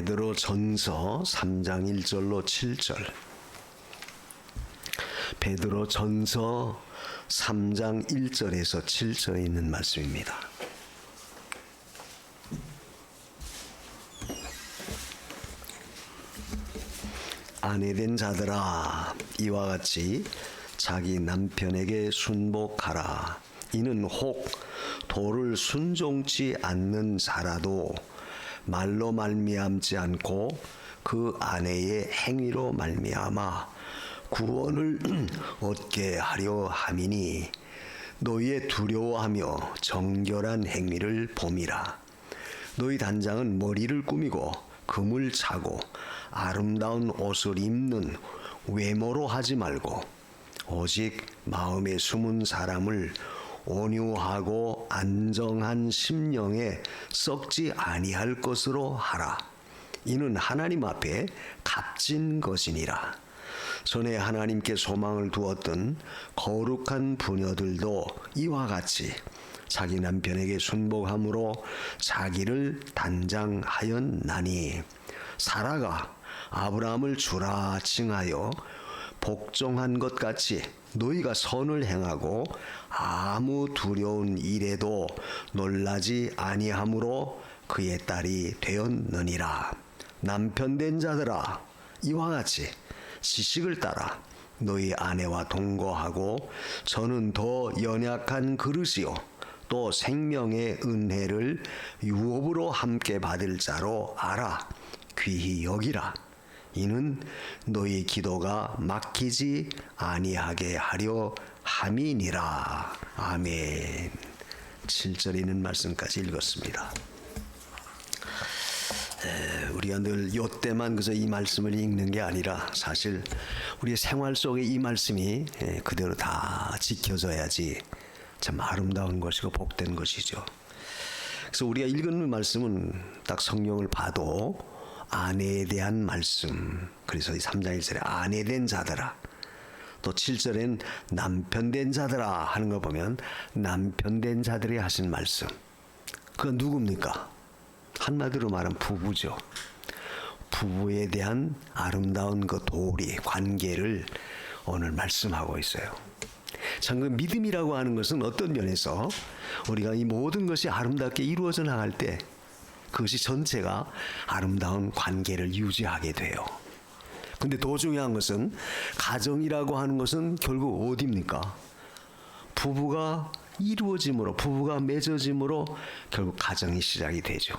베드로 전서 3장 1절로 7절. 베드로 전서 3장 1절에서 7절에 있는 말씀입니다. 아내된 자들아, 이와 같이 자기 남편에게 순복하라. 이는 혹 도를 순종치 않는 자라도 말로 말미암지 않고 그 아내의 행위로 말미암아 구원을 얻게 하려 함이니 너희의 두려워하며 정결한 행위를 봄이라. 너희 단장은 머리를 꾸미고 금을 차고 아름다운 옷을 입는 외모로 하지 말고 오직 마음에 숨은 사람을 온유하고 안정한 심령에 썩지 아니할 것으로 하라. 이는 하나님 앞에 값진 것이니라. 전에 하나님께 소망을 두었던 거룩한 부녀들도 이와 같이 자기 남편에게 순복함으로 자기를 단장하였나니, 사라가 아브라함을 주라 칭하여 복종한 것 같이 너희가 선을 행하고 아무 두려운 일에도 놀라지 아니함으로 그의 딸이 되었느니라. 남편 된 자들아, 이와 같이 지식을 따라 너희 아내와 동거하고 저는 더 연약한 그릇이요 또 생명의 은혜를 유업으로 함께 받을 자로 알아 귀히 여기라. 이는 너희 기도가 막히지 아니하게 하려 함이니라. 아멘. 7절에 있는 말씀까지 읽었습니다. 우리가 늘 요때만 그저 이 말씀을 읽는 게 아니라 사실 우리의 생활 속에 이 말씀이 그대로 다 지켜져야지 참 아름다운 것이고 복된 것이죠. 그래서 우리가 읽은 말씀은 딱 성경을 봐도 아내에 대한 말씀, 그래서 3장 1절에 아내된 자들아, 또 7절엔 남편된 자들아 하는 거 보면 남편된 자들이 하신 말씀, 그건 누굽니까? 한마디로 말하면 부부죠. 부부에 대한 아름다운 그 도리, 관계를 오늘 말씀하고 있어요. 참 그 믿음이라고 하는 것은 어떤 면에서 우리가 이 모든 것이 아름답게 이루어져 나갈 때 그것이 전체가 아름다운 관계를 유지하게 돼요. 근데 더 중요한 것은 가정이라고 하는 것은 결국 어디입니까? 부부가 이루어짐으로, 부부가 맺어짐으로 결국 가정이 시작이 되죠.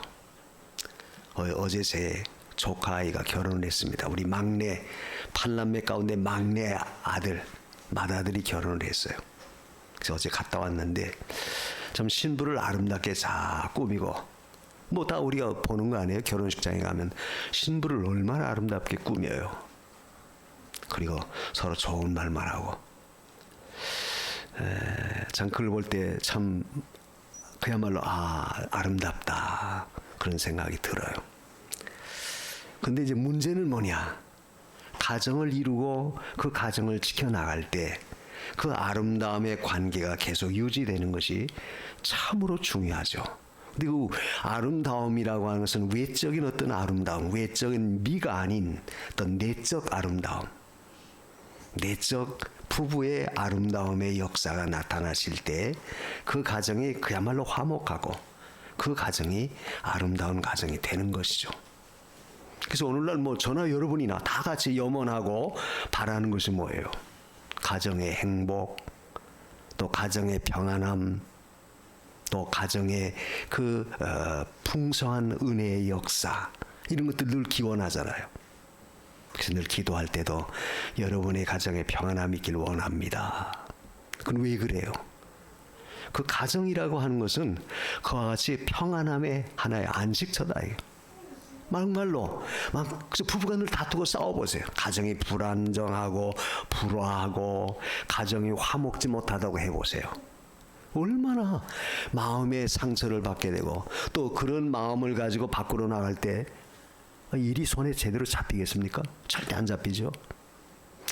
어제 제 조카 아이가 결혼을 했습니다. 우리 막내 8남매 가운데 막내 아들, 맏아들이 결혼을 했어요. 그래서 어제 갔다 왔는데 참 신부를 아름답게 잘 꾸미고, 뭐 다 우리가 보는 거 아니에요? 결혼식장에 가면 신부를 얼마나 아름답게 꾸며요. 그리고 서로 좋은 말만 하고. 참 그걸 볼 때 참 그야말로 아름답다 그런 생각이 들어요. 근데 이제 문제는 뭐냐? 가정을 이루고 그 가정을 지켜나갈 때 그 아름다움의 관계가 계속 유지되는 것이 참으로 중요하죠. 근데 그 아름다움이라고 하는 것은 외적인 어떤 아름다움, 외적인 미가 아닌 어떤 내적 아름다움, 내적 부부의 아름다움의 역사가 나타나실 때 그 가정이 그야말로 화목하고 그 가정이 아름다운 가정이 되는 것이죠. 그래서 오늘날 뭐 저나 여러분이나 다 같이 염원하고 바라는 것이 뭐예요? 가정의 행복, 또 가정의 평안함, 또 가정의 그 풍성한 은혜의 역사, 이런 것들 늘 기원하잖아요. 그래서 늘 기도할 때도 여러분의 가정에 평안함이 있길 원합니다. 그건 왜 그래요? 그 가정이라고 하는 것은 그와 같이 평안함의 하나의 안식처다. 막말로 막 부부가 늘 다투고 싸워보세요. 가정이 불안정하고 불화하고 가정이 화목지 못하다고 해보세요. 얼마나 마음의 상처를 받게 되고, 또 그런 마음을 가지고 밖으로 나갈 때 일이 손에 제대로 잡히겠습니까? 절대 안 잡히죠.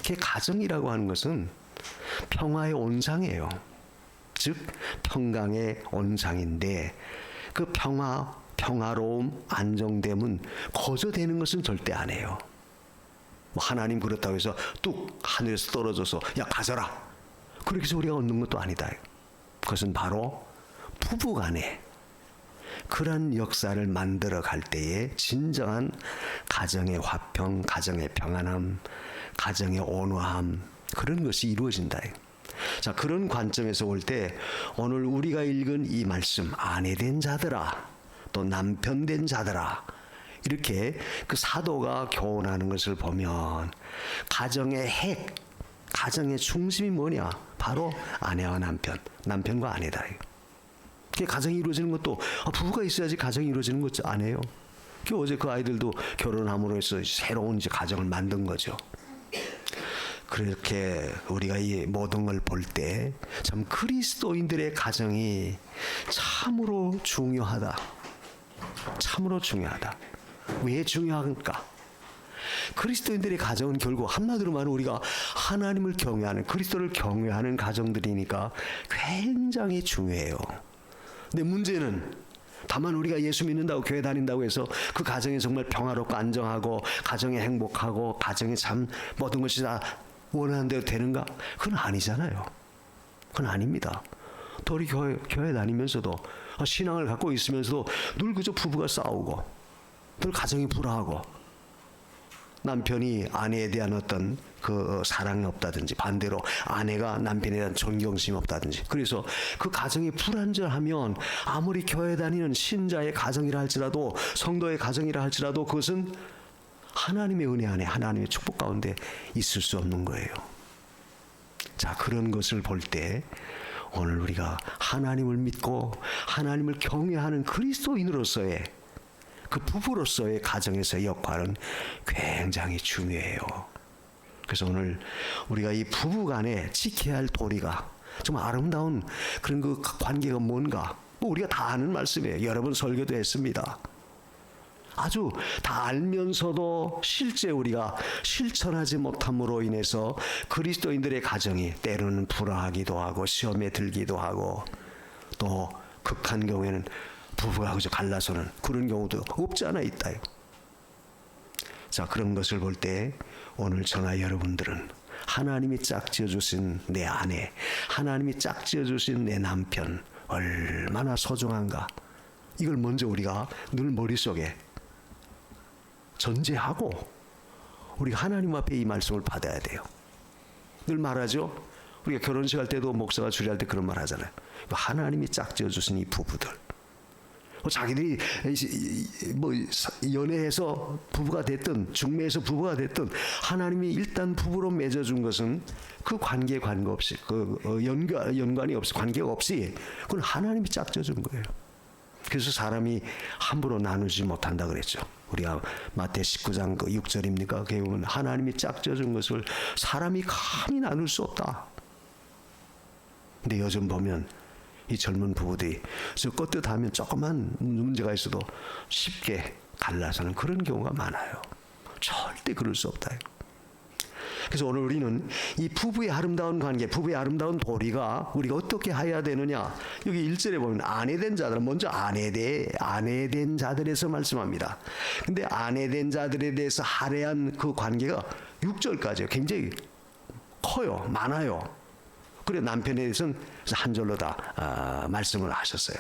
그 가정이라고 하는 것은 평화의 온상이에요. 즉 평강의 온상인데 그 평화로움, 안정됨은 거저되는 것은 절대 안 해요. 뭐 하나님 그렇다고 해서 뚝 하늘에서 떨어져서 야 가져라 그렇게 해서 우리가 얻는 것도 아니다. 그것은 바로 부부간에 그런 역사를 만들어 갈 때에 진정한 가정의 화평, 가정의 평안함, 가정의 온화함 그런 것이 이루어진다. 자, 그런 관점에서 볼 때 오늘 우리가 읽은 이 말씀 아내된 자들아 또 남편된 자들아 이렇게 그 사도가 교훈하는 것을 보면 가정의 핵, 가정의 중심이 뭐냐? 바로 아내와 남편, 남편과 아내다. 가정이 이루어지는 것도 부부가 있어야지 가정이 이루어지는 것 아니에요. 어제 그 아이들도 결혼함으로 해서 새로운 이제 가정을 만든 거죠. 그렇게 우리가 이 모든 걸 볼 때 참 그리스도인들의 가정이 참으로 중요하다. 참으로 중요하다. 왜 중요한가? 그리스도인들의 가정은 결국 한마디로 말하면 우리가 하나님을 경외하는 그리스도를 경외하는 가정들이니까 굉장히 중요해요. 근데 문제는 다만 우리가 예수 믿는다고 교회 다닌다고 해서 그 가정이 정말 평화롭고 안정하고 가정이 행복하고 가정이 참 모든 것이 다 원하는 대로 되는가? 그건 아니잖아요. 그건 아닙니다. 또 우리 교회 다니면서도 신앙을 갖고 있으면서도 늘 그저 부부가 싸우고 늘 가정이 불화하고 남편이 아내에 대한 어떤 그 사랑이 없다든지 반대로 아내가 남편에 대한 존경심이 없다든지 그래서 그 가정이 불안정하면 아무리 교회 다니는 신자의 가정이라 할지라도 성도의 가정이라 할지라도 그것은 하나님의 은혜 안에 하나님의 축복 가운데 있을 수 없는 거예요. 자, 그런 것을 볼 때 오늘 우리가 하나님을 믿고 하나님을 경외하는 그리스도인으로서의 그 부부로서의 가정에서의 역할은 굉장히 중요해요. 그래서 오늘 우리가 이 부부간에 지켜야 할 도리가 정말 아름다운 그런 그 관계가 뭔가 우리가 다 아는 말씀이에요. 여러 번 설교도 했습니다. 아주 다 알면서도 실제 우리가 실천하지 못함으로 인해서 그리스도인들의 가정이 때로는 불화하기도 하고 시험에 들기도 하고 또 극한 경우에는 부부가 그저 갈라서는 그런 경우도 없지 않아 있다요. 자, 그런 것을 볼 때 오늘 저나 여러분들은 하나님이 짝지어 주신 내 아내, 하나님이 짝지어 주신 내 남편 얼마나 소중한가 이걸 먼저 우리가 늘 머릿속에 전제하고 우리가 하나님 앞에 이 말씀을 받아야 돼요. 늘 말하죠. 우리가 결혼식 할 때도 목사가 주례할 때 그런 말 하잖아요. 하나님이 짝지어 주신 이 부부들 자기들이 뭐 연애해서 부부가 됐든 중매해서 부부가 됐든 하나님이 일단 부부로 맺어준 것은 그 관계에 관계없이 그 연관이 없이 관계가 없이 그건 하나님이 짝져준 거예요. 그래서 사람이 함부로 나누지 못한다 그랬죠. 우리가 마태 19장 그 6절입니까? 거기 보면 하나님이 짝져준 것을 사람이 감히 나눌 수 없다. 근데 요즘 보면 이 젊은 부부들이 저 껐듯하면 조그만 문제가 있어도 쉽게 갈라서는 그런 경우가 많아요. 절대 그럴 수 없다. 그래서 오늘 우리는 이 부부의 아름다운 관계, 부부의 아름다운 도리가 우리가 어떻게 해야 되느냐. 여기 1절에 보면 아내된 자들은 먼저 아내된 자들에서 말씀합니다. 근데 아내된 자들에 대해서 할애한 그 관계가 6절까지예요. 굉장히 커요. 많아요. 그래 남편에 대해서는 한 절로 다 말씀을 하셨어요.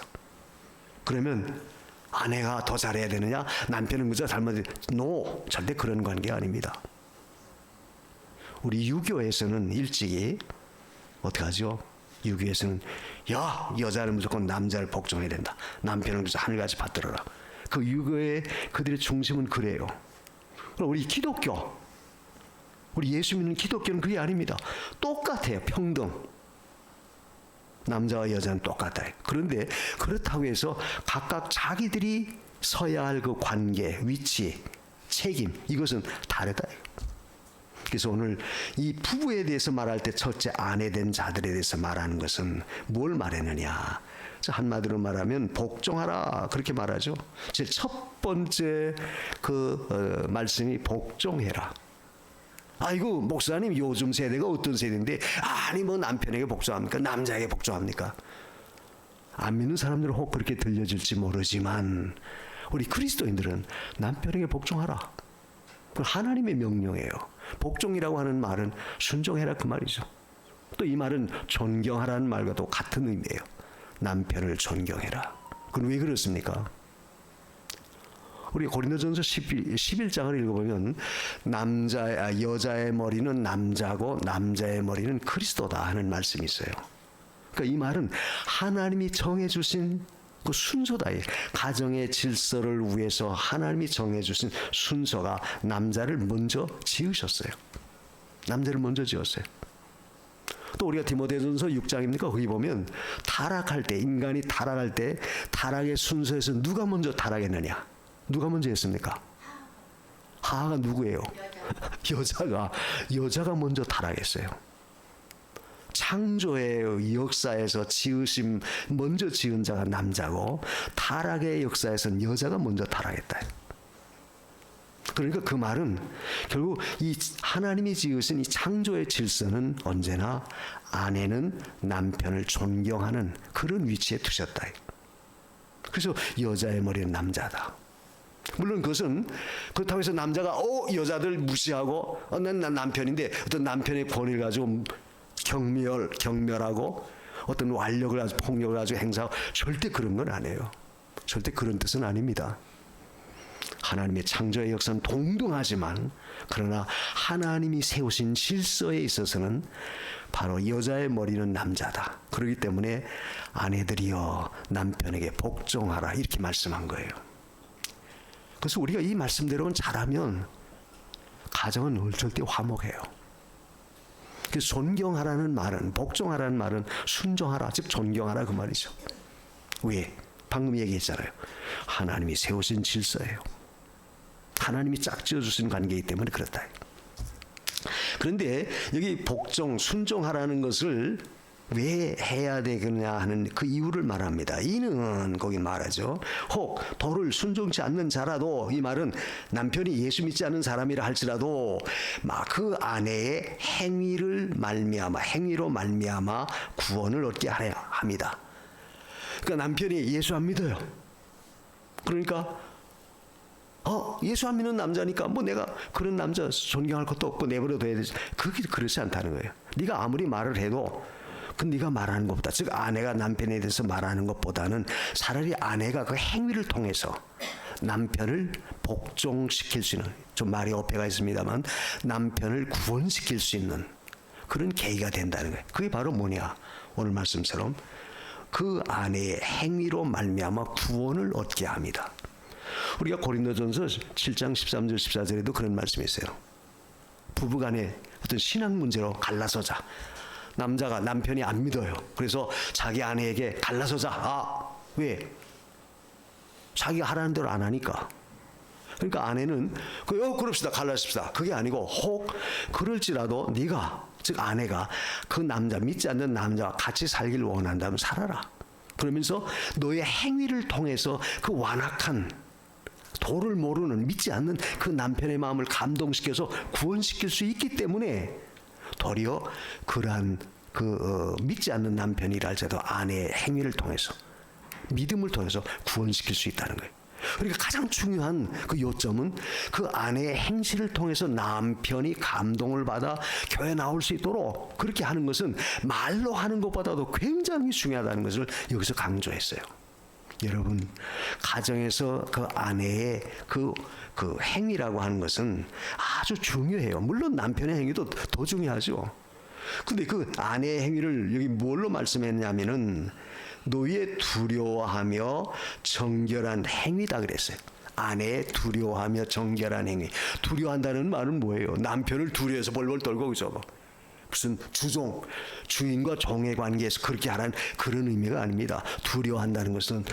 그러면 아내가 더 잘해야 되느냐? 남편은 그저 잘못해? 노, 절대 그런 관계가 아닙니다. 우리 유교에서는 일찍이 어떻게 하죠? 유교에서는 여자는 무조건 남자를 복종해야 된다. 남편은 그저 하늘같이 받들어라. 그 유교의 그들의 중심은 그래요. 그럼 우리 기독교, 우리 예수 믿는 기독교는 그게 아닙니다. 똑같아요. 평등. 남자와 여자는 똑같아요. 그런데 그렇다고 해서 각각 자기들이 서야 할 그 관계, 위치, 책임 이것은 다르다. 그래서 오늘 이 부부에 대해서 말할 때 첫째 아내된 자들에 대해서 말하는 것은 뭘 말했느냐. 한마디로 말하면 복종하라 그렇게 말하죠. 제일 첫 번째 그 말씀이 복종해라. 아이고 목사님 요즘 세대가 어떤 세대인데 아니 뭐 남편에게 복종합니까? 남자에게 복종합니까? 안 믿는 사람들은 혹 그렇게 들려질지 모르지만 우리 그리스도인들은 남편에게 복종하라. 그건 하나님의 명령이에요. 복종이라고 하는 말은 순종해라 그 말이죠. 또 이 말은 존경하라는 말과도 같은 의미예요. 남편을 존경해라. 그건 왜 그렇습니까? 우리 고린도전서 11장을 읽어보면 여자의 머리는 남자고 남자의 머리는 그리스도다 하는 말씀이 있어요. 그러니까 이 말은 하나님이 정해주신 그 순서다. 가정의 질서를 위해서 하나님이 정해주신 순서가 남자를 먼저 지으셨어요. 남자를 먼저 지었어요. 또 우리가 디모데전서 6장입니까? 거기 보면 타락할 때, 인간이 타락할 때 타락의 순서에서 누가 먼저 타락했느냐? 누가 먼저 했습니까? 하하가 누구예요? 여자가 먼저 타락했어요. 창조의 역사에서 먼저 지은 자가 남자고 타락의 역사에서는 여자가 먼저 타락했다. 그러니까 그 말은 결국 이 하나님이 지으신 이 창조의 질서는 언제나 아내는 남편을 존경하는 그런 위치에 두셨다. 그래서 여자의 머리는 남자다. 물론 그것은 그렇다고 해서 남자가 여자들 무시하고 난 남편인데 어떤 남편의 권위를 가지고 경멸하고 어떤 완력을 가지고 폭력을 가지고 행사하고 절대 그런 건 아니에요. 절대 그런 뜻은 아닙니다. 하나님의 창조의 역사는 동등하지만 그러나 하나님이 세우신 질서에 있어서는 바로 여자의 머리는 남자다. 그렇기 때문에 아내들이여 남편에게 복종하라 이렇게 말씀한 거예요. 그래서 우리가 이 말씀대로는 잘하면 가정은 절대 화목해요. 그 존경하라는 말은, 복종하라는 말은 순종하라, 즉 존경하라 그 말이죠. 왜? 방금 얘기했잖아요. 하나님이 세우신 질서예요. 하나님이 짝지어 주신 관계이기 때문에 그렇다. 그런데 여기 복종, 순종하라는 것을 왜 해야 되느냐 하는 그 이유를 말합니다. 이는 거기 말하죠. 혹 도를 순종치 않는 자라도, 이 말은 남편이 예수 믿지 않는 사람이라 할지라도 그 아내의 행위로 말미암아 구원을 얻게 하려 합니다. 그러니까 남편이 예수 안 믿어요. 그러니까 예수 안 믿는 남자니까 내가 그런 남자 존경할 것도 없고 내버려둬야 되지. 그게 그렇지 않다는 거예요. 네가 아무리 말을 해도 네가 말하는 것보다, 즉 아내가 남편에 대해서 말하는 것보다는 차라리 아내가 그 행위를 통해서 남편을 복종시킬 수 있는, 좀 말이 어폐가 있습니다만 남편을 구원시킬 수 있는 그런 계기가 된다는 거예요. 그게 바로 뭐냐? 오늘 말씀처럼 그 아내의 행위로 말미암아 구원을 얻게 합니다. 우리가 고린도전서 7장 13절 14절에도 그런 말씀이 있어요. 부부간에 어떤 신앙 문제로 갈라서자. 남자가 남편이 안 믿어요. 그래서 자기 아내에게 갈라서자. 왜? 자기가 하라는 대로 안 하니까. 그러니까 아내는 그럽시다, 갈라십시다. 그게 아니고 혹 그럴지라도 네가, 즉 아내가 그 남자, 믿지 않는 남자와 같이 살길 원한다면 살아라. 그러면서 너의 행위를 통해서 그 완악한, 도를 모르는, 믿지 않는 그 남편의 마음을 감동시켜서 구원시킬 수 있기 때문에 도리어 그러한 믿지 않는 남편이라 할지라도 아내의 행위를 통해서, 믿음을 통해서 구원시킬 수 있다는 거예요. 그러니까 가장 중요한 그 요점은 그 아내의 행실을 통해서 남편이 감동을 받아 교회 나올 수 있도록 그렇게 하는 것은 말로 하는 것보다도 굉장히 중요하다는 것을 여기서 강조했어요. 여러분, 가정에서 그 아내의 그 행위라고 하는 것은 아주 중요해요. 물론 남편의 행위도 더 중요하죠. 근데 그 아내의 행위를 여기 뭘로 말씀했냐면은 너희의 두려워하며 정결한 행위다 그랬어요. 아내의 두려워하며 정결한 행위. 두려워한다는 말은 뭐예요? 남편을 두려워해서 벌벌 떨고 그죠? 무슨 주인과 종의 관계에서 그렇게 하라는 그런 의미가 아닙니다. 두려워한다는 것은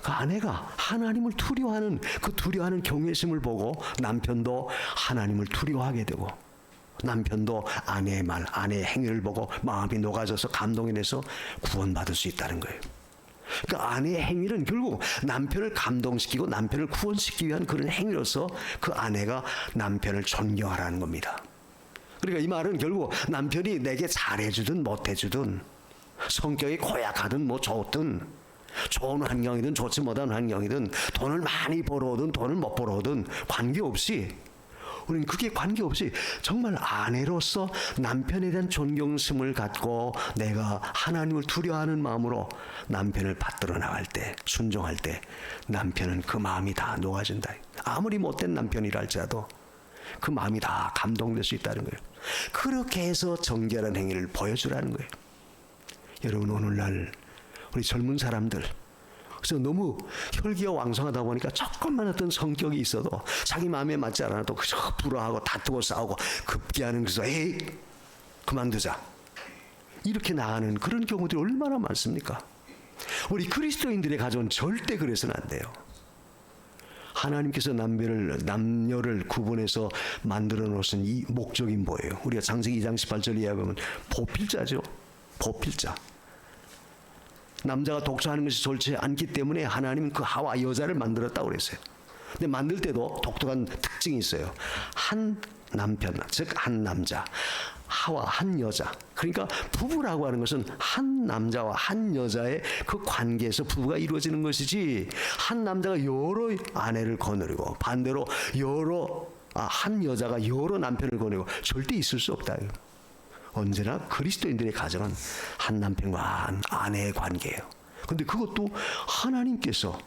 그 아내가 하나님을 두려워하는 그 두려워하는 경외심을 보고 남편도 하나님을 두려워하게 되고, 남편도 아내의 말, 아내의 행위를 보고 마음이 녹아져서 감동이 돼서 구원받을 수 있다는 거예요. 그러니까 아내의 행위는 결국 남편을 감동시키고 남편을 구원시키기 위한 그런 행위로서 그 아내가 남편을 존경하라는 겁니다. 그러니까 이 말은 결국 남편이 내게 잘해주든 못해주든, 성격이 고약하든 좋든, 좋은 환경이든 좋지 못한 환경이든 돈을 많이 벌어오든 돈을 못 벌어오든 관계없이 우리는 그게 관계없이 정말 아내로서 남편에 대한 존경심을 갖고 내가 하나님을 두려워하는 마음으로 남편을 받들어 나갈 때, 순종할 때 남편은 그 마음이 다 녹아진다. 아무리 못된 남편이라 할지라도 그 마음이 다 감동될 수 있다는 거예요. 그렇게 해서 정결한 행위를 보여주라는 거예요. 여러분, 오늘날 우리 젊은 사람들, 그래서 너무 혈기가 왕성하다 보니까 조금만 어떤 성격이 있어도 자기 마음에 맞지 않아도 그저 불화하고 다투고 싸우고 급기야는, 그래서 에이 그만두자 이렇게 나가는 그런 경우들이 얼마나 많습니까? 우리 그리스도인들의 가정은 절대 그래서는 안 돼요. 하나님께서 남녀를 구분해서 만들어 놓으신 이 목적이 뭐예요? 우리가 창세기 2장 18절 이야기하면 보필자죠. 보필자. 남자가 독서하는 것이 좋지 않기 때문에 하나님은 그 하와 여자를 만들었다고 그랬어요. 근데 만들 때도 독특한 특징이 있어요. 한 남편, 즉 한 남자, 하와 한 여자. 그러니까 부부라고 하는 것은 한 남자와 한 여자의 그 관계에서 부부가 이루어지는 것이지, 한 남자가 여러 아내를 거느리고 반대로 한 여자가 여러 남편을 거느리고 절대 있을 수 없다. 언제나 그리스도인들의 가정은 한 남편과 한 아내의 관계예요. 근데 그것도 하나님께서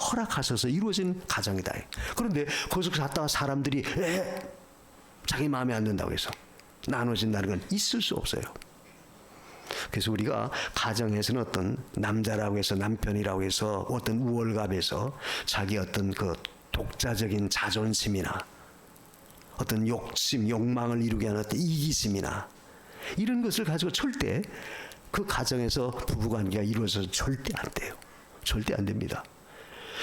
허락하셔서 이루어진 가정이다. 그런데 거기서 갔다가 사람들이 자기 마음에 안 든다고 해서 나눠진다는 건 있을 수 없어요. 그래서 우리가 가정에서는 어떤 남자라고 해서, 남편이라고 해서 어떤 우월감에서 자기 어떤 그 독자적인 자존심이나 어떤 욕심, 욕망을 이루게 하는 어떤 이기심이나 이런 것을 가지고 절대 그 가정에서 부부관계가 이루어져서 절대 안 돼요. 절대 안 됩니다.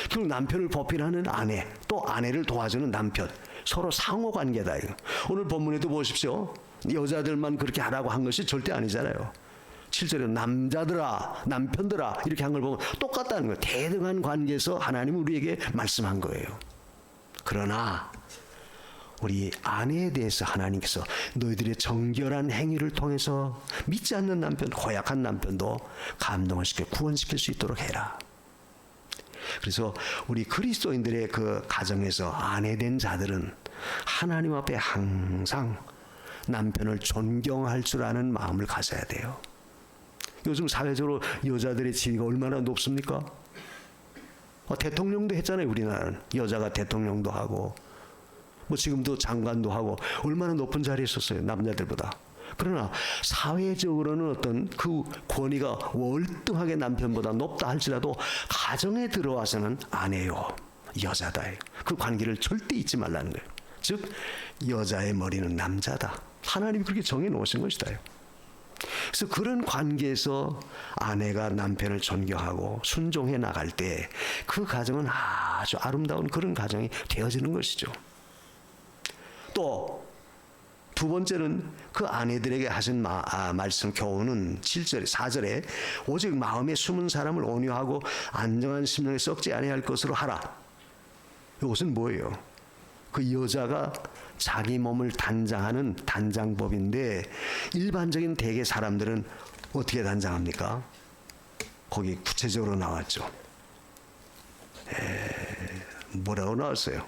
결국 남편을 보필하는 아내, 또 아내를 도와주는 남편, 서로 상호관계다. 이거. 오늘 본문에도 보십시오. 여자들만 그렇게 하라고 한 것이 절대 아니잖아요. 7절에 남자들아, 남편들아 이렇게 한 걸 보면 똑같다는 거예요. 대등한 관계에서 하나님은 우리에게 말씀한 거예요. 그러나 우리 아내에 대해서 하나님께서 너희들의 정결한 행위를 통해서 믿지 않는 남편, 고약한 남편도 감동을 시켜 구원시킬 수 있도록 해라. 그래서 우리 그리스도인들의 그 가정에서 아내된 자들은 하나님 앞에 항상 남편을 존경할 줄 아는 마음을 가져야 돼요. 요즘 사회적으로 여자들의 지위가 얼마나 높습니까? 대통령도 했잖아요. 우리나라는 여자가 대통령도 하고 뭐 지금도 장관도 하고 얼마나 높은 자리에 있었어요. 남자들보다. 그러나 사회적으로는 어떤 그 권위가 월등하게 남편보다 높다 할지라도 가정에 들어와서는 아내요, 여자다. 그 관계를 절대 잊지 말라는 거예요. 즉 여자의 머리는 남자다. 하나님이 그렇게 정해 놓으신 것이다. 그래서 그런 관계에서 아내가 남편을 존경하고 순종해 나갈 때 그 가정은 아주 아름다운 그런 가정이 되어지는 것이죠. 또 두 번째는 그 아내들에게 하신 말씀 교훈은 7절에 4절에 오직 마음에 숨은 사람을 온유하고 안정한 심령에 썩지 아니할 것으로 하라. 이것은 뭐예요? 그 여자가 자기 몸을 단장하는 단장법인데 일반적인 대개 사람들은 어떻게 단장합니까? 거기 구체적으로 나왔죠. 뭐라고 나왔어요?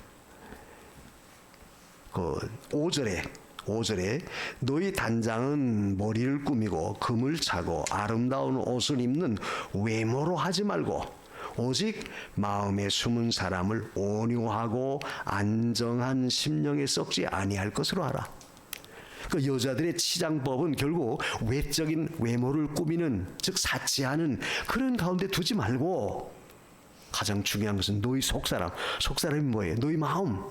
그 5절에 너희 단장은 머리를 꾸미고 금을 차고 아름다운 옷을 입는 외모로 하지 말고 오직 마음에 숨은 사람을 온유하고 안정한 심령에 썩지 아니할 것으로 하라. 그 여자들의 치장법은 결국 외적인 외모를 꾸미는, 즉 사치하는 그런 가운데 두지 말고 가장 중요한 것은 너희 속사람. 속사람이 뭐예요? 너희 마음,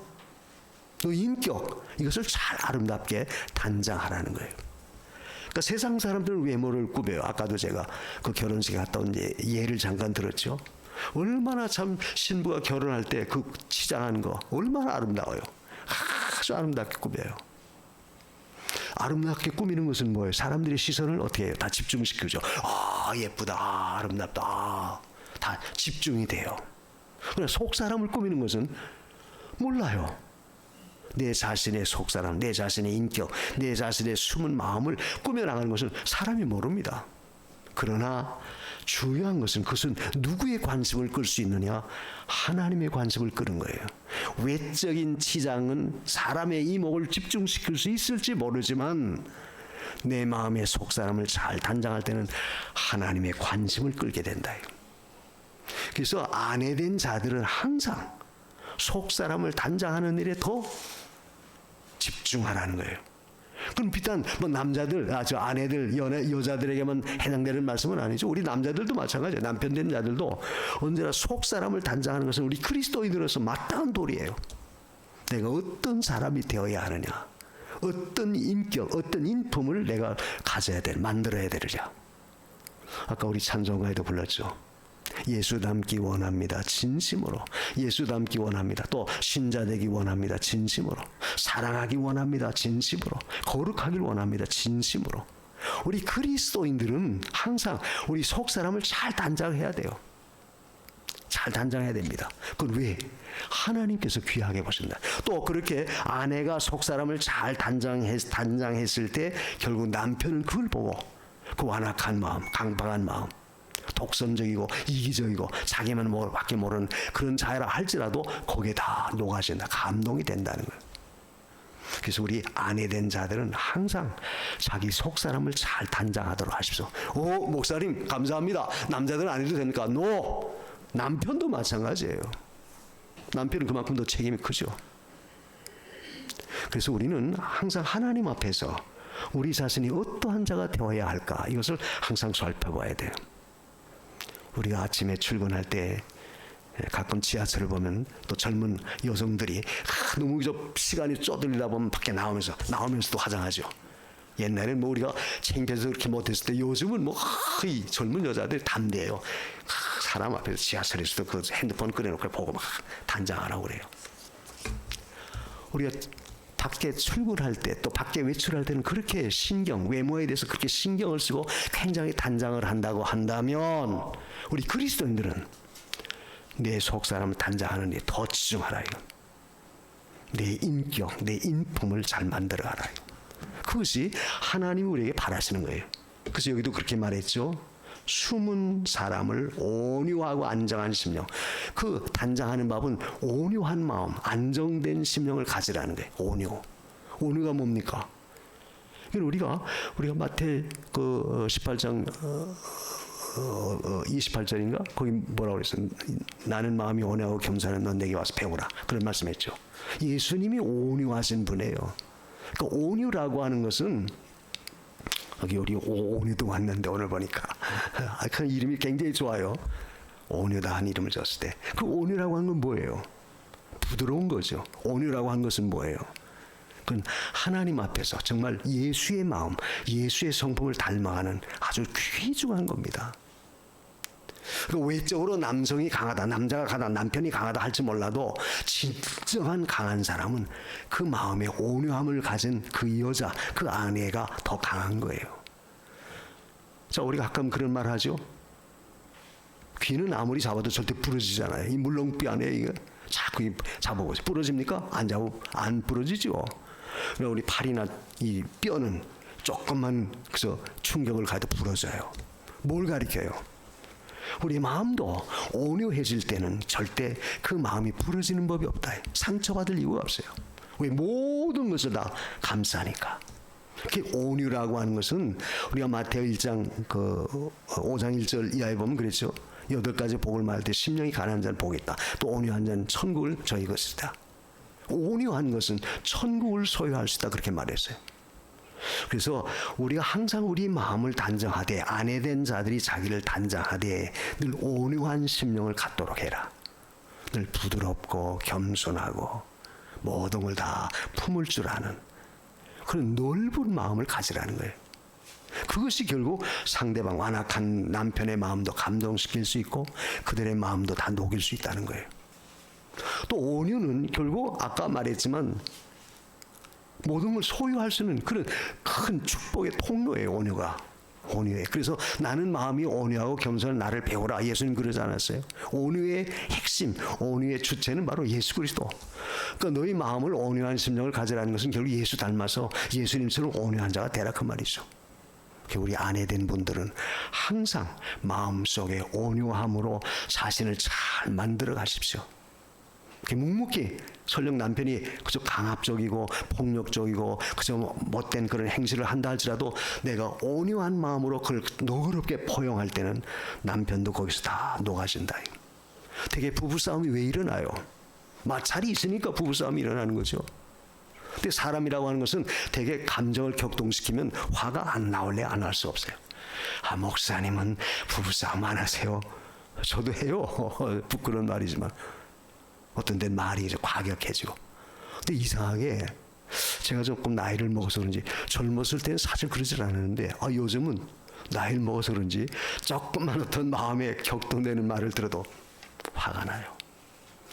너희 인격, 이것을 잘 아름답게 단장하라는 거예요. 그러니까 세상 사람들은 외모를 꾸며요. 아까도 제가 그 결혼식에 갔다 온 예를 잠깐 들었죠. 얼마나 참 신부가 결혼할 때 그 치장하는 거 얼마나 아름다워요. 아주 아름답게 꾸며요. 아름답게 꾸미는 것은 뭐예요? 사람들의 시선을 어떻게 해요? 다 집중시키죠. 아, 예쁘다, 아, 아름답다, 아, 다 집중이 돼요. 그러나 속사람을 꾸미는 것은 몰라요. 내 자신의 속사람, 내 자신의 인격, 내 자신의 숨은 마음을 꾸며나가는 것은 사람이 모릅니다. 그러나 중요한 것은 그것은 누구의 관심을 끌 수 있느냐? 하나님의 관심을 끄는 거예요. 외적인 치장은 사람의 이목을 집중시킬 수 있을지 모르지만 내 마음의 속사람을 잘 단장할 때는 하나님의 관심을 끌게 된다. 그래서 아내된 자들은 항상 속사람을 단장하는 일에 더 집중하라는 거예요. 그럼 비단 뭐 남자들, 저 아내들, 여자들에게만 해당되는 말씀은 아니죠. 우리 남자들도 마찬가지예요. 남편 된 자들도 언제나 속사람을 단장하는 것은 우리 그리스도인으로서 마땅한 도리예요. 내가 어떤 사람이 되어야 하느냐, 어떤 인격, 어떤 인품을 내가 가져야 돼, 만들어야 되느냐. 아까 우리 찬송가에도 불렀죠. 예수 닮기 원합니다. 진심으로. 예수 닮기 원합니다. 또 신자 되기 원합니다. 진심으로. 사랑하기 원합니다. 진심으로. 거룩하길 원합니다. 진심으로. 우리 그리스도인들은 항상 우리 속 사람을 잘 단장해야 돼요. 잘 단장해야 됩니다. 그건 왜? 하나님께서 귀하게 보신다. 또 그렇게 아내가 속 사람을 잘 단장했을 때 결국 남편은 그걸 보고 그 완악한 마음, 강박한 마음, 독선적이고 이기적이고 자기만 밖에 모르는 그런 자라 할지라도 거기에 다 녹아진다. 감동이 된다는 거예요. 그래서 우리 아내된 자들은 항상 자기 속사람을 잘 단장하도록 하십시오. 오, 목사님 감사합니다. 남자들은 안 해도 됩니까? 노! 남편도 마찬가지예요. 남편은 그만큼 더 책임이 크죠. 그래서 우리는 항상 하나님 앞에서 우리 자신이 어떠한 자가 되어야 할까, 이것을 항상 살펴봐야 돼요. 우리가 아침에 출근할 때 가끔 지하철을 보면 또 젊은 여성들이 너무 시간이 쪼들리다 보면 밖에 나오면서도 화장하죠. 옛날에는 뭐 우리가 창피해서 그렇게 못했을 때 요즘은 뭐 이 젊은 여자들이 담대해요. 사람 앞에서 지하철에서도 그 핸드폰 꺼내놓고 보고 막 단장하라고 그래요. 우리가 밖에 출근할 때 또 밖에 외출할 때는 그렇게 외모에 대해서 그렇게 신경을 쓰고 굉장히 단장을 한다고 한다면 우리 그리스도인들은 내 속사람을 단장하는 데 더 집중하라. 내 인격, 내 인품을 잘 만들어가라. 그것이 하나님이 우리에게 바라시는 거예요. 그래서 여기도 그렇게 말했죠. 숨은 사람을 온유하고 안정한 심령. 그 단장하는 법은 온유한 마음, 안정된 심령을 가지라는 거예요. 온유가 뭡니까? 우리가 마태 그 18장 28절인가? 거기 뭐라고 그랬어요? 나는 마음이 온유하고 겸손한 넌 내게 와서 배우라. 그런 말씀했죠. 예수님이 온유하신 분이에요. 그러니까 온유라고 하는 것은 여기 우리 온유도 왔는데 오늘 보니까 그 이름이 굉장히 좋아요. 온유다 한 이름을 줬을 때 그 온유라고 하는 건 뭐예요? 부드러운 거죠. 온유라고 하는 것은 뭐예요? 그건 하나님 앞에서 정말 예수의 마음, 예수의 성품을 닮아가는 아주 귀중한 겁니다. 외적으로 남성이 강하다, 남자가 강하다, 남편이 강하다 할지 몰라도 진정한 강한 사람은 그 마음의 온유함을 가진 그 여자, 그 아내가 더 강한 거예요. 자, 우리가 가끔 그런 말 하죠. 귀는 아무리 잡아도 절대 부러지잖아요. 이 물렁뼈 안에 이거 자꾸 잡아보세요. 부러집니까? 안 부러지죠. 우리 팔이나 이 뼈는 조금만 그래서 충격을 가도 부러져요. 뭘 가리켜요? 우리 마음도 온유해질 때는 절대 그 마음이 부러지는 법이 없다. 상처받을 이유가 없어요. 왜? 모든 것을 다 감싸니까. 그 온유라고 하는 것은 우리가 마태오 1장 5장 1절 이하에 보면 그랬죠. 8가지 복을 말할 때 심령이 가난한 자는 복이 있다. 또 온유한 자는 천국을 저희 것이다. 온유한 것은 천국을 소유할 수 있다. 그렇게 말했어요. 그래서 우리가 항상 우리 마음을 단정하되 아내된 자들이 자기를 단장하되 늘 온유한 심령을 갖도록 해라. 늘 부드럽고 겸손하고 모든 걸 다 품을 줄 아는 그런 넓은 마음을 가지라는 거예요. 그것이 결국 상대방 완악한 남편의 마음도 감동시킬 수 있고 그들의 마음도 다 녹일 수 있다는 거예요. 또 온유는 결국 아까 말했지만 모든 걸 소유할 수 있는 그런 큰 축복의 통로예요. 온유에. 그래서 나는 마음이 온유하고 겸손한 나를 배우라. 예수님 그러지 않았어요? 온유의 핵심, 온유의 주체는 바로 예수 그리스도. 그러니까 너희 마음을 온유한 심령을 가지라는 것은 결국 예수 닮아서 예수님처럼 온유한 자가 되라 그 말이죠. 우리 아내 된 분들은 항상 마음속에 온유함으로 자신을 잘 만들어 가십시오. 묵묵히 설령 남편이 그저 강압적이고 폭력적이고 그저 못된 그런 행실을 한다 할지라도 내가 온유한 마음으로 그걸 너그럽게 포용할 때는 남편도 거기서 다 녹아진다. 되게 부부싸움이 왜 일어나요? 마찰이 있으니까 부부싸움이 일어나는 거죠. 근데 사람이라고 하는 것은 되게 감정을 격동시키면 화가 안 나올래 안 할 수 없어요. 목사님은 부부싸움 안 하세요? 저도 해요. 부끄러운 말이지만 어떤 데는 말이 이제 과격해지고. 근데 이상하게 제가 조금 나이를 먹어서 그런지 젊었을 때는 사실 그러질 않았는데 요즘은 나이를 먹어서 그런지 조금만 어떤 마음에 격동되는 말을 들어도 화가 나요.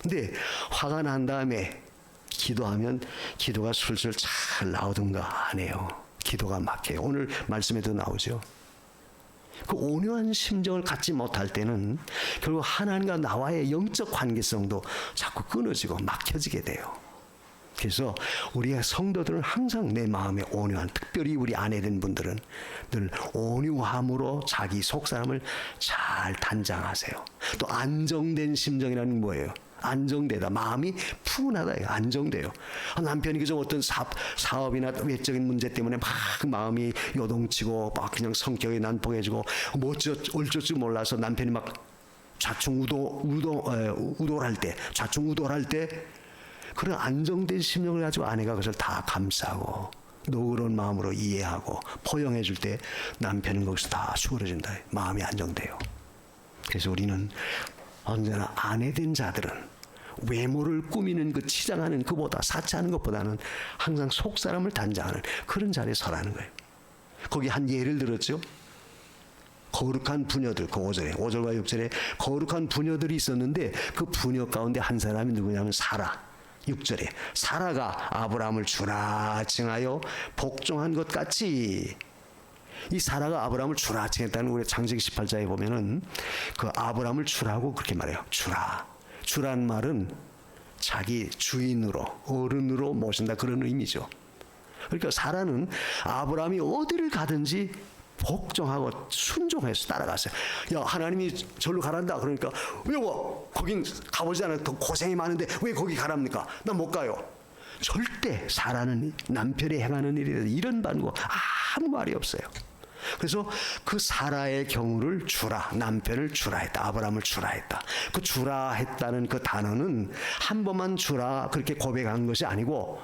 근데 화가 난 다음에 기도하면 기도가 술술 잘 나오던가 안 해요. 기도가 막혀요. 오늘 말씀에도 나오죠. 그 온유한 심정을 갖지 못할 때는 결국 하나님과 나와의 영적 관계성도 자꾸 끊어지고 막혀지게 돼요. 그래서 우리의 성도들은 항상 내 마음에 온유한, 특별히 우리 아내 된 분들은 늘 온유함으로 자기 속사람을 잘 단장하세요. 또 안정된 심정이라는 게 뭐예요? 안정되다. 마음이 푸근하다. 안정돼요. 남편이 그저 어떤 사업이나 외적인 문제 때문에 막 마음이 요동치고 막 그냥 성격이 난폭해지고 뭐 어쩔 줄 몰라서 남편이 막 좌충우돌할 때 그런 안정된 심령을 가지고 아내가 그것을 다 감싸고 너그러운 마음으로 이해하고 포용해 줄 때 남편은 거기서 다 수그러진다. 마음이 안정돼요. 그래서 우리는 언제나 아내 된 자들은 외모를 꾸미는 그 치장하는 그보다 사치하는 것보다는 항상 속사람을 단장하는 그런 자리에 서라는 거예요. 거기 한 예를 들었죠. 거룩한 부녀들, 그 5절과 6절에 거룩한 부녀들이 있었는데 그 부녀 가운데 한 사람이 누구냐면 사라. 6절에 사라가 아브라함을 주라 칭하여 복종한 것 같이, 이 사라가 아브라함을 주라 칭했다는 우리 창세기 18장에 보면은 그 아브라함을 주라고 그렇게 말해요. 주라는 말은 자기 주인으로, 어른으로 모신다, 그런 의미죠. 그러니까 사라는 아브라함이 어디를 가든지 복종하고 순종해서 따라갔어요. 야, 하나님이 절로 가란다. 그러니까 왜 거긴 가보지 않아도 더 고생이 많은데 왜 거기 가랍니까? 나 못 가요. 절대 사라는 남편이 행하는 일이 이런 반고 아무 말이 없어요. 그래서 그 사라의 경우를 주라, 남편을 주라 했다. 아브라함을 주라 했다. 그 주라 했다는 그 단어는 한 번만 주라 그렇게 고백한 것이 아니고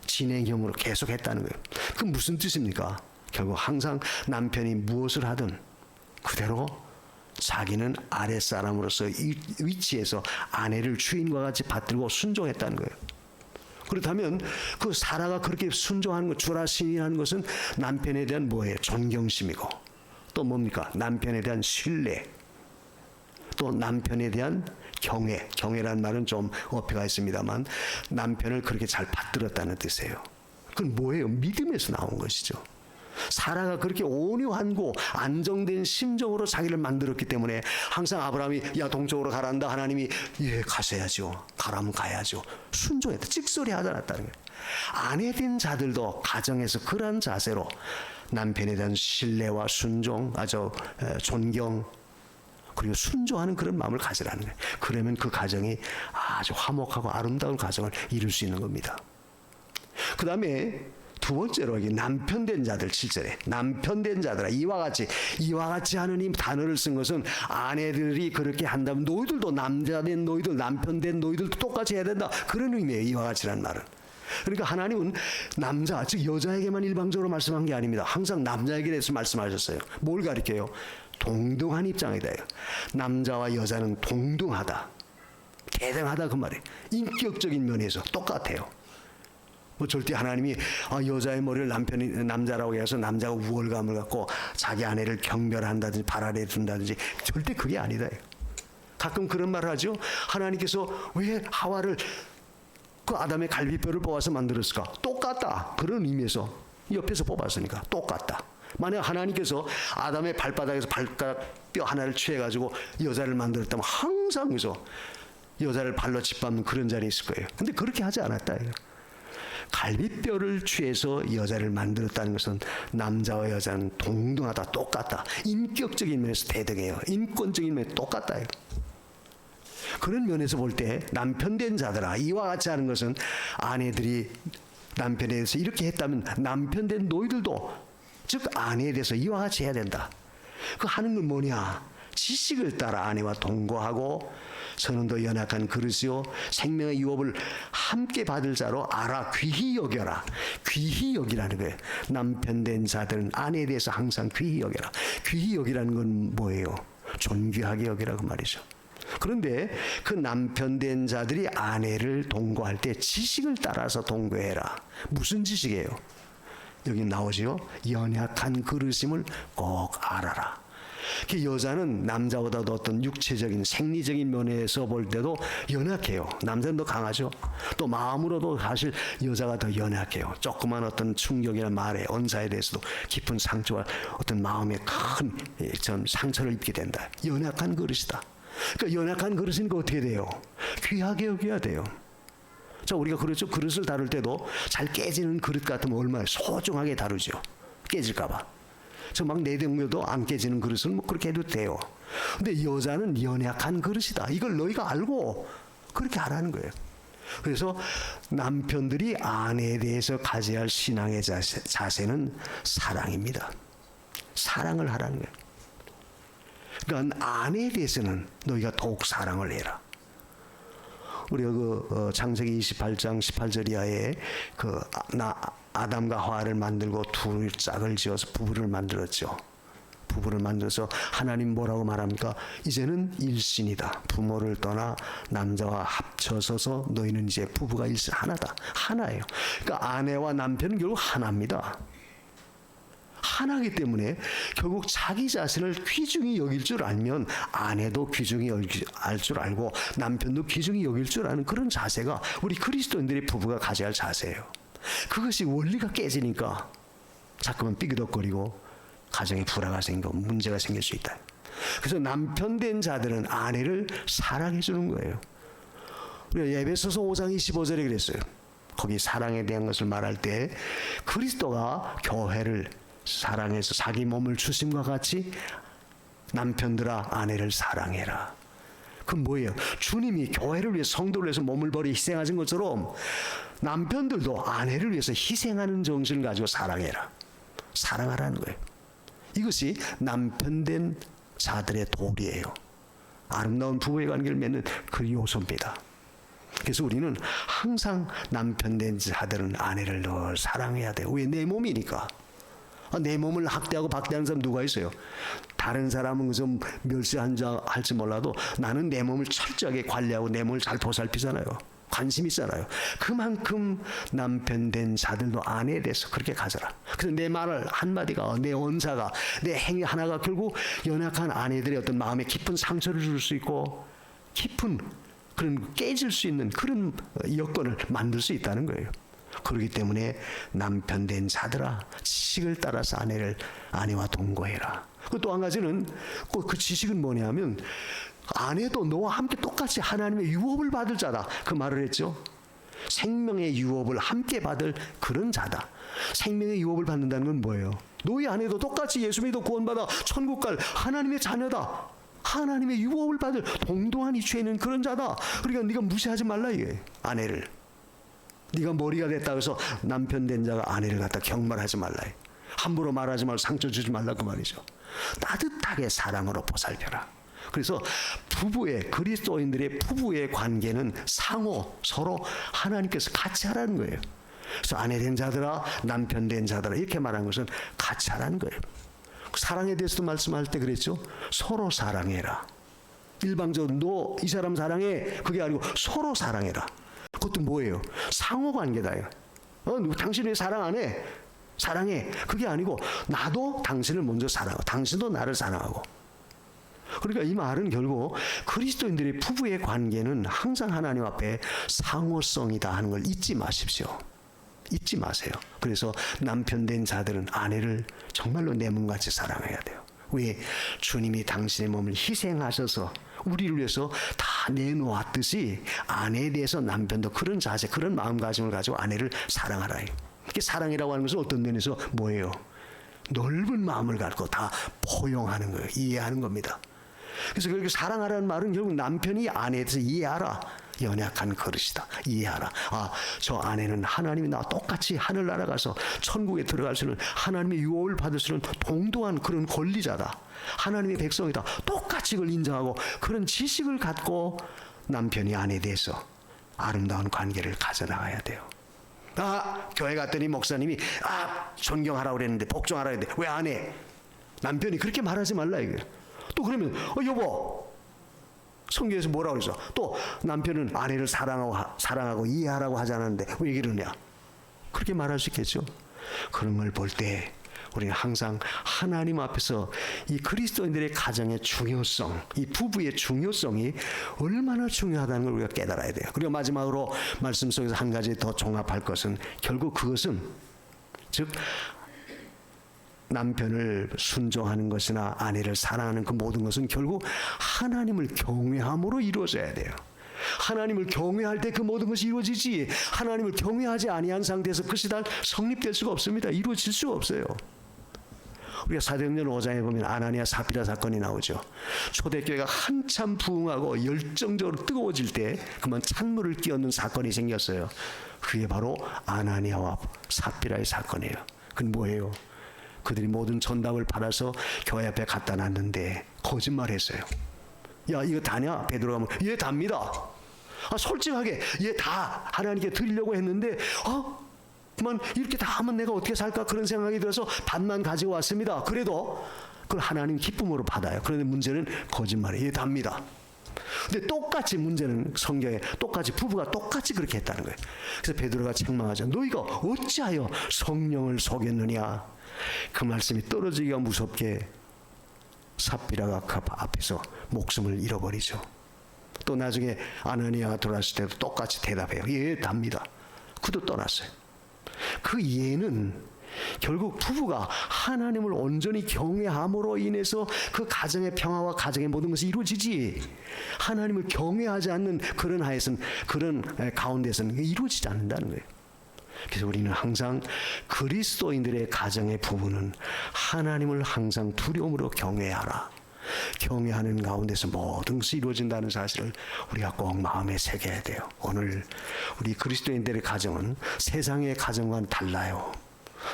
진행형으로 계속 했다는 거예요. 그 무슨 뜻입니까? 결국 항상 남편이 무엇을 하든 그대로 자기는 아랫사람으로서 이 위치에서 아내를 주인과 같이 받들고 순종했다는 거예요. 그렇다면 그 사라가 그렇게 순종하는 것, 주라 신이라는 것은 남편에 대한 뭐예요? 존경심이고, 또 뭡니까? 남편에 대한 신뢰, 또 남편에 대한 경애라는 말은 좀 어폐가 있습니다만 남편을 그렇게 잘 받들었다는 뜻이에요. 그건 뭐예요? 믿음에서 나온 것이죠. 사라가 그렇게 온유하고 안정된 심정으로 자기를 만들었기 때문에 항상 아브라함이 야 동쪽으로 가란다 하나님이 예 가셔야죠, 가라면 가야죠, 순종했다, 찍소리 하지 않았다는 거예요. 아내 된 자들도 가정에서 그러한 자세로 남편에 대한 신뢰와 순종, 존경 그리고 순종하는 그런 마음을 가지라는 거예요. 그러면 그 가정이 아주 화목하고 아름다운 가정을 이룰 수 있는 겁니다. 그 다음에 두 번째로 남편 된 자들 7절에 남편 된 자들아 이와 같이 하는 이 단어를 쓴 것은 아내들이 그렇게 한다면 너희들도 남자 된 너희들, 남편 된 너희들도 똑같이 해야 된다, 그런 의미예요. 이와 같이라는 말은. 그러니까 하나님은 남자, 즉 여자에게만 일방적으로 말씀한 게 아닙니다. 항상 남자에게 대해서 말씀하셨어요. 뭘 가리켜요? 동등한 입장이다. 남자와 여자는 동등하다, 대등하다, 그 말이에요. 인격적인 면에서 똑같아요. 뭐 절대 하나님이 여자의 머리를 남자라고 해서 남자가 우월감을 갖고 자기 아내를 경멸한다든지 발 아래에 둔다든지 절대 그게 아니다. 가끔 그런 말을 하죠. 하나님께서 왜 하와를 그 아담의 갈비뼈를 뽑아서 만들었을까? 똑같다, 그런 의미에서 옆에서 뽑았으니까 똑같다. 만약 하나님께서 아담의 발바닥에서 발가락 뼈 하나를 취해가지고 여자를 만들었다면 항상 그래서 여자를 발로 짓밟는 그런 자리에 있을 거예요. 근데 그렇게 하지 않았다. 갈비뼈를 취해서 여자를 만들었다는 것은 남자와 여자는 동등하다, 똑같다. 인격적인 면에서 대등해요. 인권적인 면에서 똑같다. 그런 면에서 볼 때 남편 된 자들아, 이와 같이 하는 것은 아내들이 남편에 대해서 이렇게 했다면 남편 된 노이들도, 즉 아내에 대해서 이와 같이 해야 된다. 그 하는 건 뭐냐? 지식을 따라 아내와 동거하고 선은도 연약한 그릇이요 생명의 유업을 함께 받을 자로 알아 귀히 여겨라. 귀히 여기라는 거예요. 남편 된 자들은 아내에 대해서 항상 귀히 여겨라. 귀히 여기라는 건 뭐예요? 존귀하게 여기라고 말이죠. 그런데 그 남편 된 자들이 아내를 동거할 때 지식을 따라서 동거해라. 무슨 지식이에요? 여기 나오지요. 연약한 그릇임을 꼭 알아라. 그 여자는 남자보다도 어떤 육체적인 생리적인 면에서 볼 때도 연약해요. 남자는 더 강하죠. 또 마음으로도 사실 여자가 더 연약해요. 조그만 어떤 충격이나 말에 언사에 대해서도 깊은 상처와 어떤 마음에 큰 상처를 입게 된다. 연약한 그릇이다. 그러니까 연약한 그릇이니까 어떻게 돼요? 귀하게 여겨야 돼요. 자, 우리가 그렇죠. 그릇을 다룰 때도 잘 깨지는 그릇 같으면 얼마나 소중하게 다루죠. 깨질까봐. 저 막 내댕겨도 안 깨지는 그릇은 뭐 그렇게 해도 돼요. 근데 여자는 연약한 그릇이다. 이걸 너희가 알고 그렇게 하라는 거예요. 그래서 남편들이 아내에 대해서 가져야 할 신앙의 자세는 사랑입니다. 사랑을 하라는 거예요. 그러니까 아내에 대해서는 너희가 더욱 사랑을 해라. 우리가 창세기 28장 18절 이하에 아담과 하와를 만들고 둘 짝을 지어서 부부를 만들었죠. 부부를 만들어서 하나님 뭐라고 말합니까? 이제는 일신이다. 부모를 떠나 남자와 합쳐서서 너희는 이제 부부가 일신 하나다. 하나예요. 그러니까 아내와 남편은 결국 하나입니다. 하나이기 때문에 결국 자기 자신을 귀중히 여길 줄 알면 아내도 귀중히 알 줄 알고 남편도 귀중히 여길 줄 아는 그런 자세가 우리 그리스도인들의 부부가 가져야 할 자세예요. 그것이 원리가 깨지니까 자꾸만 삐그덕거리고 가정에 불화가 생기고 문제가 생길 수 있다. 그래서 남편 된 자들은 아내를 사랑해 주는 거예요. 우리가 에베소서 5장 25절에 그랬어요. 거기 사랑에 대한 것을 말할 때 그리스도가 교회를 사랑해서 자기 몸을 주심과 같이 남편들아 아내를 사랑해라. 그건 뭐예요? 주님이 교회를 위해 성도를 위해서 몸을 버려 희생하신 것처럼 남편들도 아내를 위해서 희생하는 정신을 가지고 사랑해라. 사랑하라는 거예요. 이것이 남편된 자들의 도리예요. 아름다운 부부의 관계를 맺는 그 요소입니다. 그래서 우리는 항상 남편된 자들은 아내를 늘 사랑해야 돼요. 왜? 내 몸이니까. 내 몸을 학대하고 박대하는 사람 누가 있어요? 다른 사람은 좀 멸시할지 몰라도 나는 내 몸을 철저하게 관리하고 내 몸을 잘 보살피잖아요. 관심 있잖아요. 그만큼 남편 된 자들도 아내에 대해서 그렇게 가져라. 그래서 내 말을 한마디가, 내 언사가, 내 행위 하나가 결국 연약한 아내들의 어떤 마음에 깊은 상처를 줄 수 있고 깊은 그런 깨질 수 있는 그런 여건을 만들 수 있다는 거예요. 그렇기 때문에 남편 된 자들아 지식을 따라서 아내와 동거해라. 또 한 가지는 그 지식은 뭐냐면 아내도 너와 함께 똑같이 하나님의 유업을 받을 자다. 그 말을 했죠. 생명의 유업을 함께 받을 그런 자다. 생명의 유업을 받는다는 건 뭐예요? 너희 아내도 똑같이 예수 믿어 구원받아 천국 갈 하나님의 자녀다. 하나님의 유업을 받을 동등한 이치에 있는 그런 자다. 그러니까 네가 무시하지 말라 이게 아내를. 네가 머리가 됐다 해서 남편 된 자가 아내를 갖다 경멸하지 말라. 함부로 말하지 말고 상처 주지 말라 그 말이죠. 따뜻하게 사랑으로 보살펴라. 그래서 그리스도인들의 부부의 관계는 상호 서로 하나님께서 같이 하라는 거예요. 그래서 아내 된 자들아 남편 된 자들아 이렇게 말한 것은 같이 하라는 거예요. 사랑에 대해서도 말씀할 때 그랬죠. 서로 사랑해라. 일방적으로 너 이 사람 사랑해 그게 아니고 서로 사랑해라. 그것도 뭐예요? 상호관계다요. 당신 왜 사랑 안 해? 사랑해. 그게 아니고 나도 당신을 먼저 사랑하고 당신도 나를 사랑하고. 그러니까 이 말은 결국 그리스도인들의 부부의 관계는 항상 하나님 앞에 상호성이다 하는 걸 잊지 마십시오. 잊지 마세요. 그래서 남편 된 자들은 아내를 정말로 내 몸같이 사랑해야 돼요. 왜? 주님이 당신의 몸을 희생하셔서 우리를 위해서 다 내놓았듯이 아내에 대해서 남편도 그런 자세, 그런 마음가짐을 가지고 아내를 사랑하라. 이게 사랑이라고 하는 것은 어떤 면에서 뭐예요? 넓은 마음을 갖고 다 포용하는 거예요. 이해하는 겁니다. 그래서 그렇게 사랑하라는 말은 결국 남편이 아내에 대해서 이해하라. 연약한 그릇이다. 이해하라. 아, 저 아내는 하나님이 나와 똑같이 하늘 날아가서 천국에 들어갈 수 있는 하나님의 유업을 받을 수 있는 동등한 그런 권리자다. 하나님의 백성이다. 똑같이 그걸 인정하고 그런 지식을 갖고 남편이 아내에 대해서 아름다운 관계를 가져나가야 돼요. 아, 교회 갔더니 목사님이 존경하라고 그랬는데 복종하라고 했는데 왜 안 해? 남편이 그렇게 말하지 말라 이거예요. 또 그러면 여보, 성경에서 뭐라고 그랬어? 또 남편은 아내를 사랑하고 이해하라고 하지 않았는데 왜 그러냐? 그렇게 말할 수 있겠죠. 그런 걸 볼 때 우리는 항상 하나님 앞에서 이 그리스도인들의 가정의 중요성, 이 부부의 중요성이 얼마나 중요하다는 걸 우리가 깨달아야 돼요. 그리고 마지막으로 말씀 속에서 한 가지 더 종합할 것은 결국 그것은 즉 남편을 순종하는 것이나 아내를 사랑하는 그 모든 것은 결국 하나님을 경외함으로 이루어져야 돼요. 하나님을 경외할 때 그 모든 것이 이루어지지, 하나님을 경외하지 아니한 상태에서 그것이 다 성립될 수가 없습니다. 이루어질 수가 없어요. 우리가 사도행전 5장에 보면 아나니아 삽비라 사건이 나오죠. 초대교회가 한참 부흥하고 열정적으로 뜨거워질 때 그만 찬물을 끼얹는 사건이 생겼어요. 그게 바로 아나니아와 삽비라의 사건이에요. 그건 뭐예요? 그들이 모든 전답을 받아서 교회 앞에 갖다 놨는데 거짓말했어요. 야, 이거 다냐? 베드로가 뭐, 예, 답니다. 솔직하게 예, 다 하나님께 드리려고 했는데 그만 이렇게 다 하면 내가 어떻게 살까 그런 생각이 들어서 반만 가지고 왔습니다. 그래도 그걸 하나님 기쁨으로 받아요. 그런데 문제는 거짓말이에요. 예, 답니다. 근데 똑같이 문제는 성경에 똑같이 부부가 똑같이 그렇게 했다는 거예요. 그래서 베드로가 책망하죠. 너희가 어찌하여 성령을 속였느냐? 그 말씀이 떨어지기가 무섭게 삽비라가 그 앞에서 목숨을 잃어버리죠. 또 나중에 아나니아가 돌아왔을 때도 똑같이 대답해요. 예, 답니다. 그도 떠났어요. 그 예는 결국 부부가 하나님을 온전히 경외함으로 인해서 그 가정의 평화와 가정의 모든 것이 이루어지지, 하나님을 경외하지 않는 그런 하에서는, 그런 가운데서는 이루어지지 않는다는 거예요. 그래서 우리는 항상 그리스도인들의 가정의 부부는 하나님을 항상 두려움으로 경외하라. 경외하는 가운데서 모든 것이 이루어진다는 사실을 우리가 꼭 마음에 새겨야 돼요. 오늘 우리 그리스도인들의 가정은 세상의 가정과는 달라요.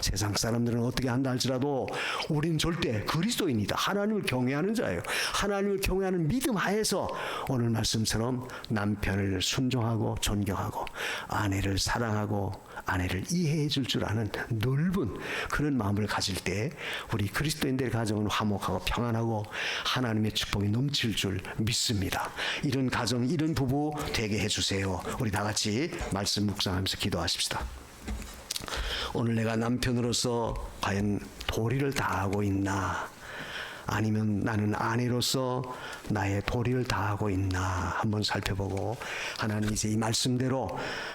세상 사람들은 어떻게 한다 할지라도 우리는 절대 그리스도인이다. 하나님을 경외하는 자예요. 하나님을 경외하는 믿음 하에서 오늘 말씀처럼 남편을 순종하고 존경하고 아내를 사랑하고 아내를 이해해 줄 줄 아는 넓은 그런 마음을 가질 때 우리 그리스도인들의 가정은 화목하고 평안하고 하나님의 축복이 넘칠 줄 믿습니다. 이런 가정, 이런 부부 되게 해주세요. 우리 다 같이 말씀 묵상하면서 기도하십시다. 오늘 내가 남편으로서 과연 도리를 다하고 있나? 아니면 나는 아내로서 나의 도리를 다하고 있나? 한번 살펴보고 하나님 이제 이 말씀대로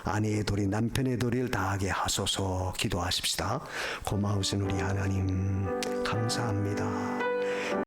아내의 도리, 남편의 도리를 다하게 하소서 기도하십시다. 고마우신 우리 하나님 감사합니다.